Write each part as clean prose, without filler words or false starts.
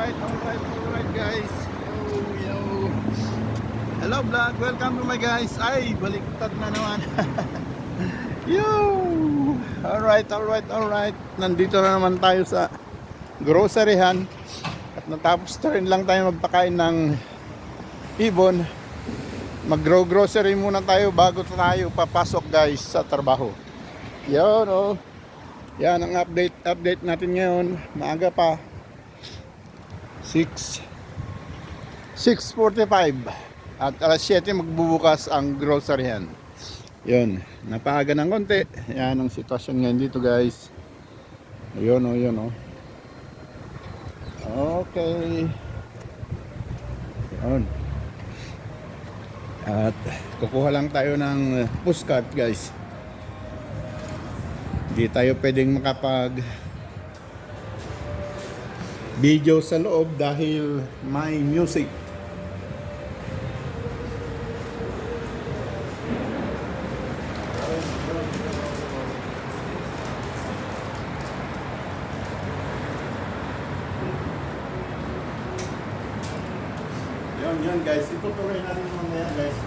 Alright guys. Yo. Hello vlog, welcome to my guys. Ay, baliktad na naman. Yo. Alright. Nandito na naman tayo sa groceryhan. At natapos na rin lang tayo magpakain ng ibon. Mag-grocery muna tayo bago tayo papasok guys sa trabaho. Yo, no. Yan ang update natin ngayon. Maaga pa. 6:45 at alas 7 magbubukas ang groceryhan. Yun, napaaga ng konti. Yan ang sitwasyon ngayon dito guys. Ayun. Okay. Yun. At kukuha lang tayo ng postcard guys. Hindi tayo pwedeng makapag video sa loob dahil may music. Yun guys, itutuloy natin mamaya guys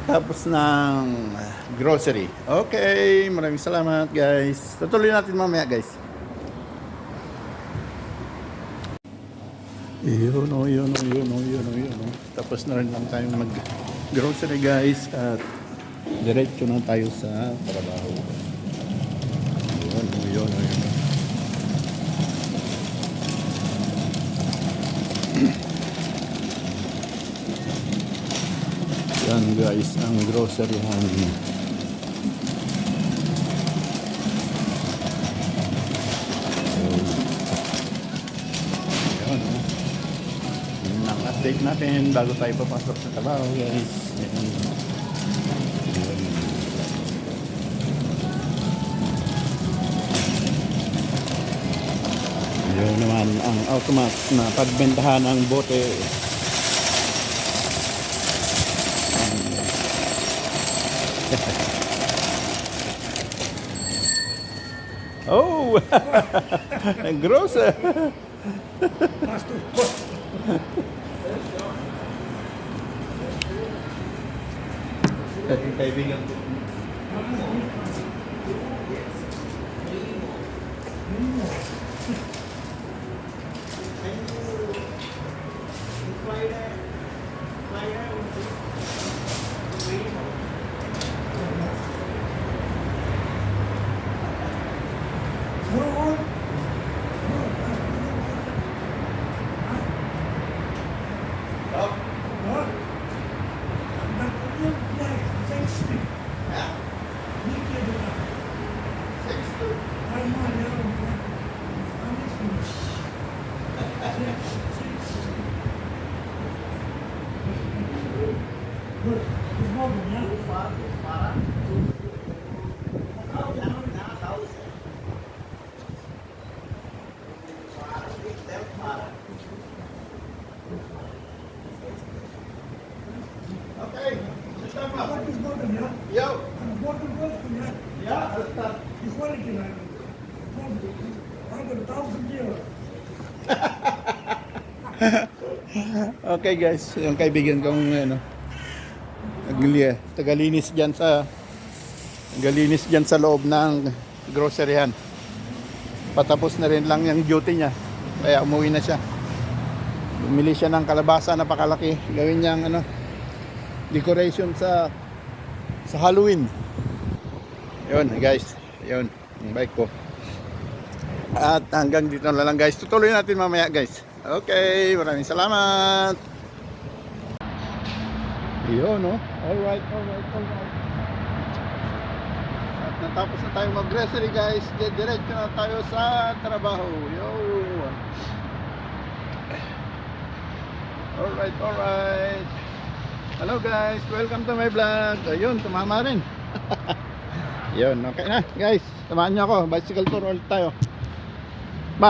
pagtapos ng grocery. Okay, maraming salamat guys. Tutuloy natin mamaya guys. Yun. Tapos na rin lang tayo mag-grocery guys at diretso na tayo sa trabaho. Yun. Yan guys, ang groceryhan. Update natin bago tayo papasok sa trabaho guys. Yun naman ang automat na pagbentahan ng bote. Oh! Grocer! Kaibigan ko. Okay guys, yung kaibigan kong tagalinis dyan sa loob ng groceryhan. Patapos na rin lang yung duty niya, kaya umuwi na siya. Bumili siya ng kalabasa, napakalaki, gawin niyang decoration sa Halloween. Yun guys, yun yung bike ko. At hanggang dito na lang guys, tutuloy natin mamaya guys. Okay, maraming salamat. Yun, no? Alright. At natapos na tayo mag-grocery guys. Diretso na tayo sa trabaho. Yo. Alright. Hello guys, welcome to my vlog. Ayun, tumama rin. Yun, okay na guys. Samahan nyo ako, bicycle tour ulit tayo.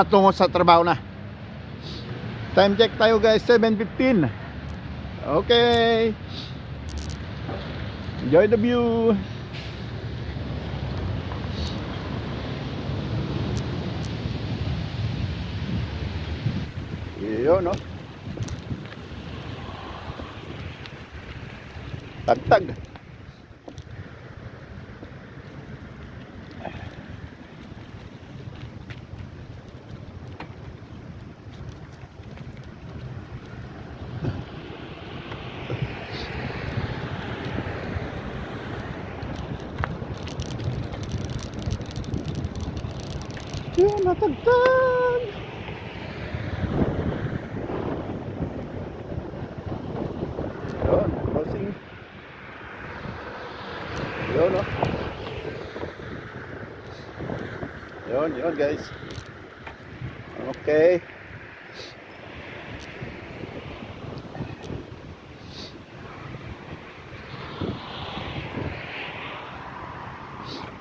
Tungo sa trabaho na. Time check tayo guys, 7:15. Okay. Enjoy the view. Yun, no? Tagtag. Yun, natagtag. Yun, crossing. Yun, no? Yun guys. Okay.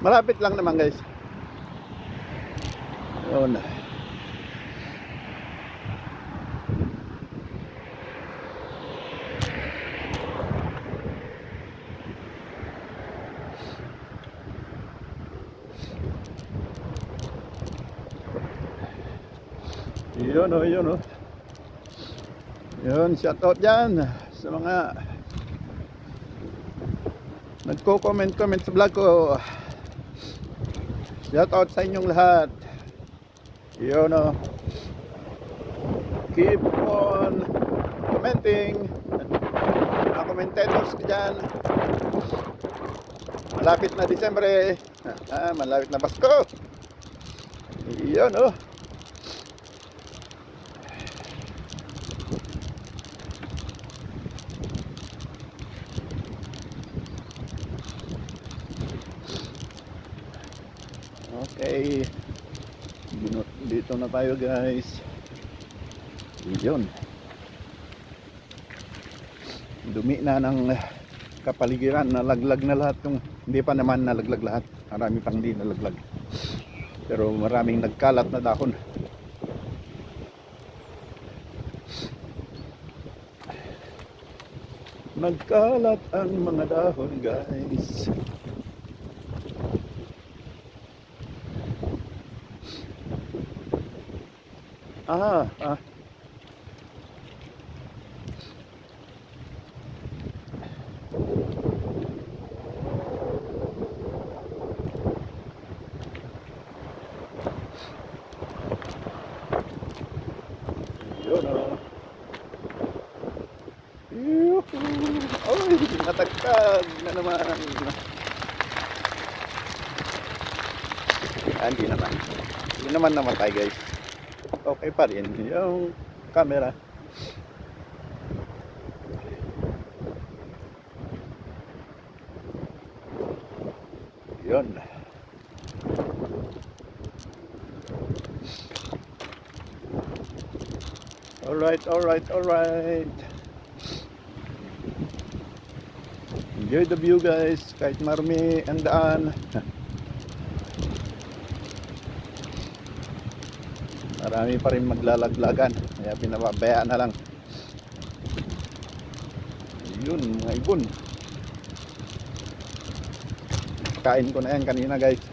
Malapit lang naman guys. Yun. Yun, oh. Yun, shout out dyan sa mga nagko-comment sa vlog ko. Shout out sa inyong lahat. Yun, oh. Keep on commenting. Mga commentators ko dyan. Malapit na Disyembre. Malapit na Pasko. Yun, oh. Okay, dito na tayo guys. Yun, dumi na ng kapaligiran, nalaglag na lahat yung, hindi pa naman nalaglag lahat, marami pang di nalaglag, pero maraming nagkalat na dahon. Nagkalat ang mga dahon guys. Yun, oh. Oy, natagtag na naman. Hindi naman namatay guys. Okay pa rin yung camera. Yun. Alright. Enjoy the view guys, kahit marumi ang daan. Marami pa rin maglalaglagan, kaya pinababayaan na lang. Yun, mga ibon. Kain ko na yan kanina guys.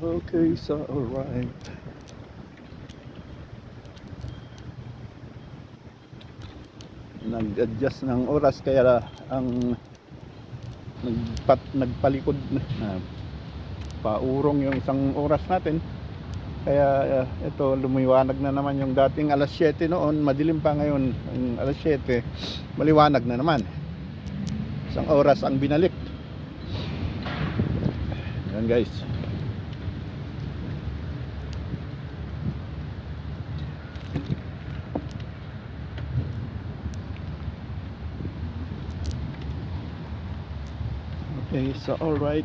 Okay, so alright. Nag-adjust ng oras kaya ang nagpalikod na paurong yung isang oras natin, kaya ito lumiwanag na naman. Yung dating alas 7 noon madilim pa, ngayon yung alas 7 maliwanag na naman, isang oras ang binalik. Yan guys. Okay, so alright.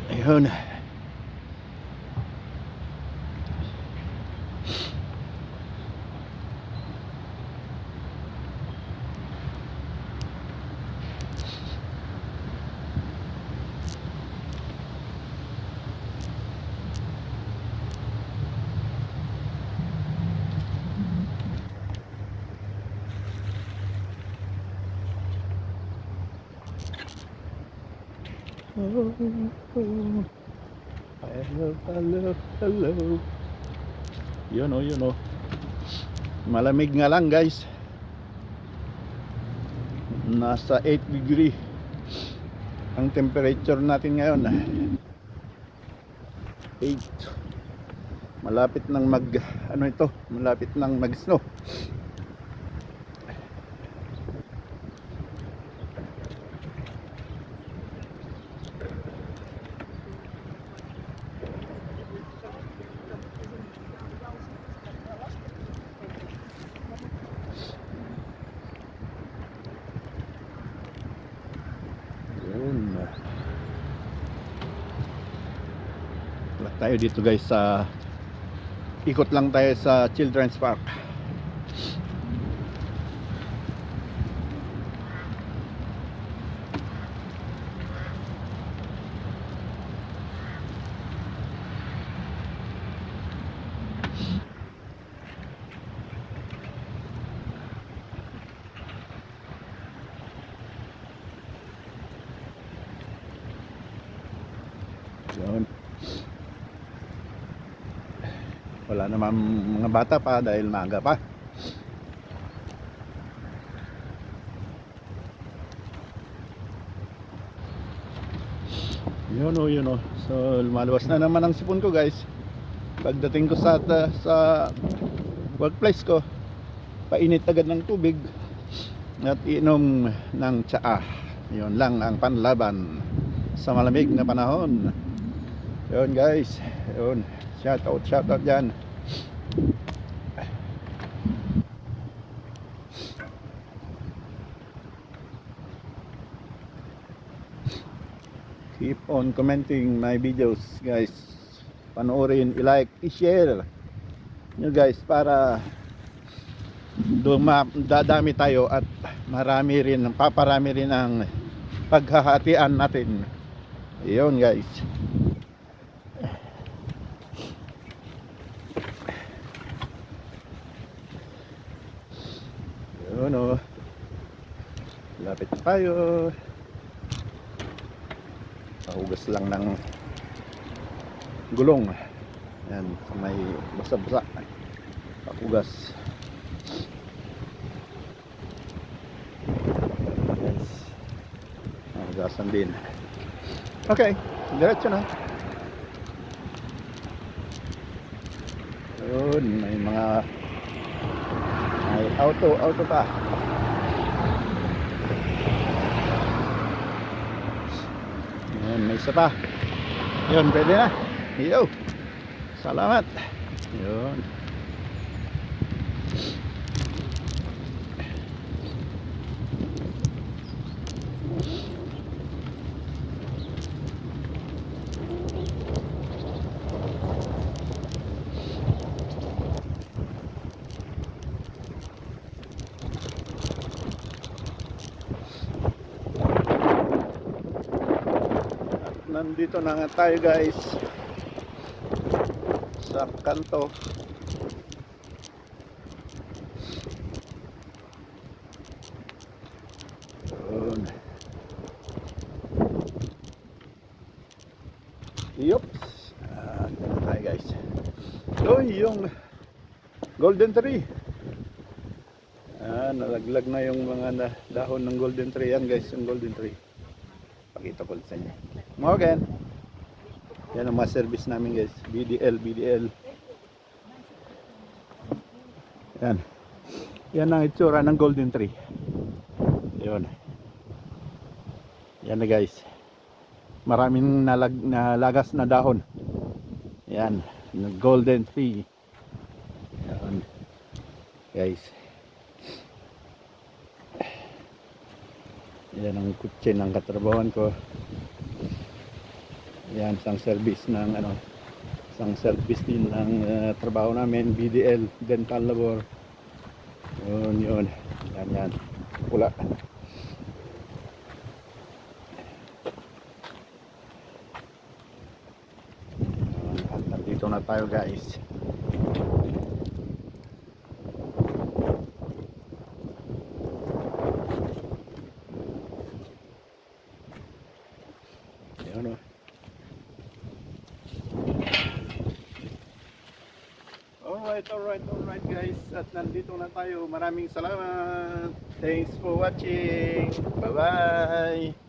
Ayun. Oh, oh. Hello, hello, hello. Yun oh, yun oh. Malamig nga lang guys. Nasa 8 degree ang temperature natin ngayon. 8. Malapit nang malapit nang mag snow. Yun. Wala tayo dito guys sa ikot lang tayo sa Children's Park. Yun. Wala naman mga bata pa dahil maaga pa. Yun o, yun o. So lumalabas na naman ang sipon ko guys. Pagdating ko sa workplace ko, painit agad ng tubig at inom ng tsaa. Yun lang ang panlaban sa malamig na panahon. Yun guys. Yun. Shout out dyan. Keep on commenting my videos guys. Panoorin, i-like, i-share nyo guys para dadami tayo at paparami rin ang paghahatian natin. Yun guys. Yun o. Lapit tayo. Pahugas lang ng gulong. Yan, may basa-basa. Pahugas. Yes. Hugasan din. Okay, diretso na. Yun, may auto pa. Yun, may isa pa. Yun, pwede na. Yo, salamat. Yun. Nandito na nga tayo guys sa kanto. Yun. Yups. Dito na tayo guys. Uy, yung golden tree. Nalaglag na yung mga dahon ng golden tree. Yan guys, yung golden tree. Pakita ko sa inyo. Morgan. Yan ang mga service namin guys. BDL. Yan. Yan ang itsura ng golden tree. Yun. Yan na guys. Maraming nalagas na dahon. Yan. Golden tree. Yan. Guys. Yan ang kutsi ng katrabawan ko. Yan, isang service din ng trabaho namin, BDL, dental labor. Yun. Yan. Pula. Nandito na tayo guys. alright guys. At nandito na tayo. Maraming salamat. Thanks for watching. Bye-bye.